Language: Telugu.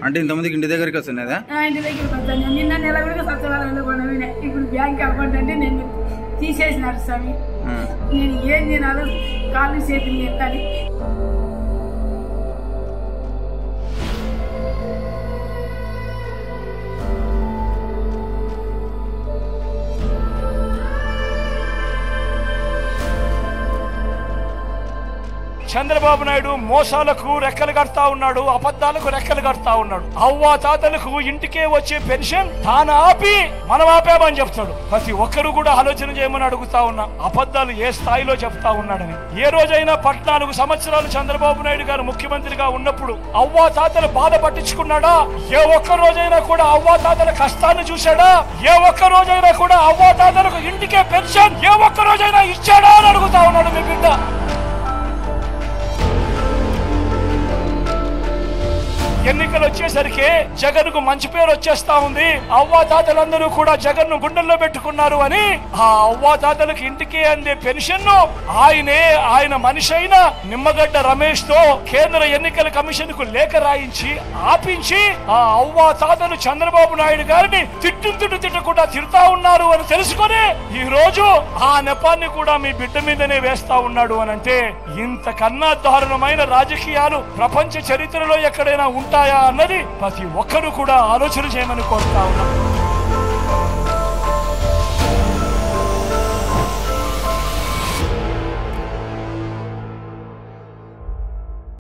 అంటే ఇంతమందికి ఇంటి దగ్గరికి వస్తున్నదా? ఇంటి దగ్గరికి వస్తాను. నిన్న నెల కూడా సత్యవారంలో కొనవి. ఇప్పుడు బ్యాంక్ అకౌంట్ అంటే నేను తీసేసినారు స్వామి. నేను ఏం తినాలో కాళ్ళు చేతులు ఎత్తాలి. చంద్రబాబు నాయుడు మోసాలకు రెక్కలు కడతా ఉన్నాడు, అబద్ధాలకు రెక్కలు కడతా ఉన్నాడు. అవ్వా తాతలకు ఇంటికే వచ్చే పెన్షన్ తాను ఆపి మనం ఆపామని చెప్తాడు. ప్రతి ఒక్కరు కూడా ఆలోచన చేయమని అడుగుతా ఉన్నా, అబద్ధాలు ఏ స్థాయిలో చెప్తా ఉన్నాడని. ఏ రోజైనా 14 సంవత్సరాలు చంద్రబాబు నాయుడు గారు ముఖ్యమంత్రిగా ఉన్నప్పుడు అవ్వా తాతలు బాధ పట్టించుకున్నాడా? ఏ ఒక్క రోజైనా కూడా అవ్వా తాతల కష్టాన్ని చూశాడా? ఏ ఒక్క రోజైనా కూడా అవ్వా తాతలకు ఇంటికే పెన్షన్ ఏ ఒక్క రోజైనా ఇచ్చాడా అని అడుగుతా ఉన్నాడు మీ బిడ్డ. ఎన్నికలు వచ్చేసరికి జగన్ కు మంచి పేరు వచ్చేస్తా ఉంది. అవ్వా తాతలందరూ కూడా జగన్ ను గుండెల్లో పెట్టుకున్నారు అని ఆ అవ్వా తాతలకు ఇంటికి అందే పెన్షన్ ను ఆయన మనిషి అయిన నిమ్మగడ్డ రమేష్ తో కేంద్ర ఎన్నికల కమిషన్ కు లేఖ రాయించి ఆపించి ఆ అవ్వా తాతలు చంద్రబాబు నాయుడు గారిని తిట్టకుండా తిడతా ఉన్నారు అని తెలుసుకొని ఈ రోజు ఆ నెపాన్ని కూడా మీ బిడ్డ మీదనే వేస్తా ఉన్నాడు అని అంటే ఇంతకన్నా దారుణమైన రాజకీయాలు ప్రపంచ చరిత్రలో ఎక్కడైనా ఉంటాయా అన్నది ప్రతి ఒక్కరు కూడా ఆలోచన చేయమని కోరుతా ఉన్నాం.